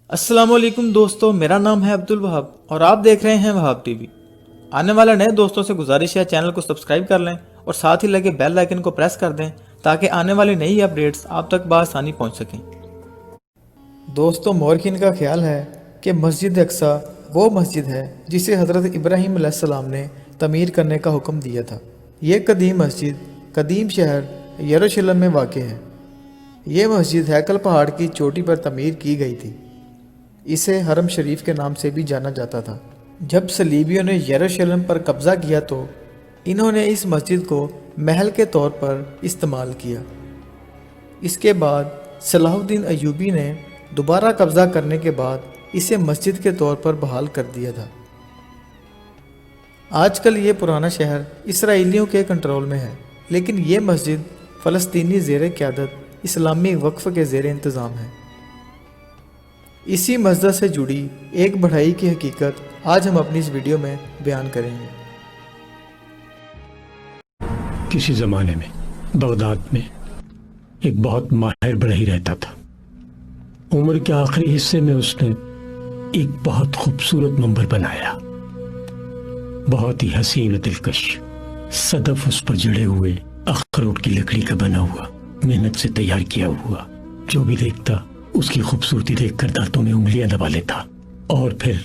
अस्सलाम वालेकुम दोस्तों, मेरा नाम है अब्दुल वहाब और आप देख रहे हैं वहाब टीवी। आने वाले नए दोस्तों से गुजारिश है चैनल को सब्सक्राइब कर लें और साथ ही लगे बेल आइकन को प्रेस कर दें ताकि आने वाली नई अपडेट्स आप तक बआसानी पहुंच सकें। दोस्तों, मौरखीन का ख्याल है कि मस्जिद अक्सा वो मस्जिद है जिसे हज़रत इब्राहीम अलैहिस्सलाम ने तमीर करने का हुक्म दिया था। ये कदीम मस्जिद कदीम शहर यरूशलेम में वाक़ है। ये मस्जिद हैकल पहाड़ की चोटी पर तमीर की गई थी। इसे हरम शरीफ के नाम से भी जाना जाता था। जब सलीबियों ने यरूशलेम पर कब्ज़ा किया तो इन्होंने इस मस्जिद को महल के तौर पर इस्तेमाल किया। इसके बाद सलाहुद्दीन अय्यूबी ने दोबारा कब्ज़ा करने के बाद इसे मस्जिद के तौर पर बहाल कर दिया था। आजकल ये पुराना शहर इसराइलियों के कंट्रोल में है, लेकिन ये मस्जिद फ़लस्तीनी ज़ेर क़यादत इस्लामी वक्फ़ के ज़ेर इंतज़ाम है। इसी मस्जिद से जुड़ी एक बढ़ई की हकीकत आज हम अपनी इस वीडियो में बयान करेंगे। किसी ज़माने में बगदाद में एक बहुत माहिर बढ़ई रहता था। उम्र के आखिरी हिस्से में उसने एक बहुत खूबसूरत मंबर बनाया। बहुत ही हसीन और दिलकश, सदफ उस पर जड़े हुए अखरोट की लकड़ी का बना हुआ, मेहनत से तैयार किया हुआ। जो भी देखता उसकी खूबसूरती देखकर दांतों में उंगलियां दबा लेता। और फिर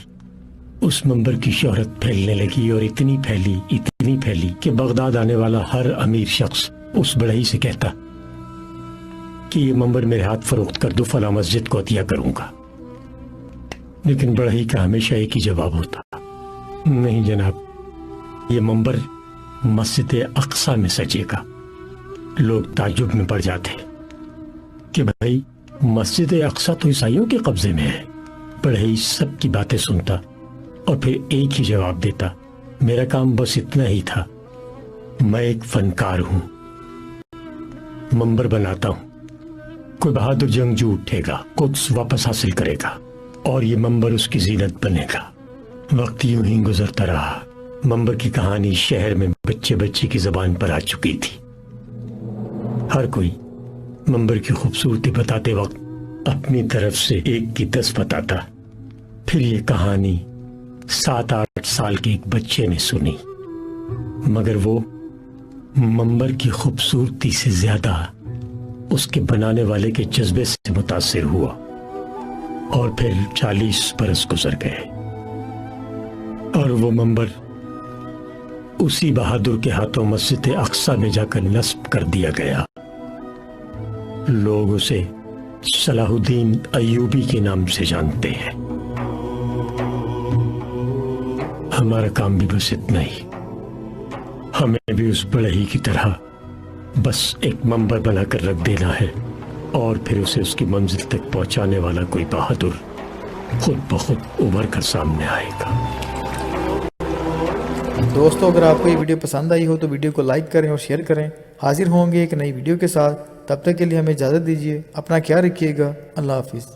उस मंबर की शोहरत फैलने लगी और इतनी फैली कि बगदाद आने वाला हर अमीर शख्स उस बढ़ई से कहता कि ये मंबर मेरे हाथ फरोख्त कर दो, फला मस्जिद को अतिया करूंगा। लेकिन बढ़ई का हमेशा एक ही जवाब होता, नहीं जनाब, ये मंबर मस्जिद अक्सा में सजेगा। लोग ताज्जुब में पड़ जाते कि भाई मस्जिद अक्सा तो ईसाइयों के कब्जे में है। बढ़ई सब की बातें सुनता और फिर एक ही जवाब देता, मेरा काम बस इतना ही था, मैं एक फनकार हूं, मंबर बनाता हूं। कोई बहादुर जंगजू उठेगा, कुछ वापस हासिल करेगा और ये मंबर उसकी जीनत बनेगा। वक्त यूं ही गुजरता रहा। मंबर की कहानी शहर में बच्चे बच्चे की जबान पर आ चुकी थी। हर कोई मंबर की खूबसूरती बताते वक्त अपनी तरफ से एक की 10 बताता। फिर ये कहानी 7-8 साल के एक बच्चे ने सुनी, मगर वो मंबर की खूबसूरती से ज्यादा उसके बनाने वाले के जज्बे से मुतासिर हुआ। और फिर 40 बरस गुजर गए और वो मंबर उसी बहादुर के हाथों मस्जिद अक्सा में जाकर नस्ब कर दिया गया। लोग उसे सलाहुद्दीन अय्यूबी के नाम से जानते हैं। हमारा काम भी बस इतना ही, हमें भी उस बढ़ई की तरह बस एक मंबर बनाकर रख देना है और फिर उसे उसकी मंजिल तक पहुंचाने वाला कोई बहादुर खुद ब खुद उभर कर सामने आएगा। दोस्तों, अगर आपको ये वीडियो पसंद आई हो तो वीडियो को लाइक करें और शेयर करें। हाजिर होंगे एक नई वीडियो के साथ, तब तक के लिए हमें इजाज़त दीजिए। अपना ख्याल रखिएगा। अल्लाह हाफिज़।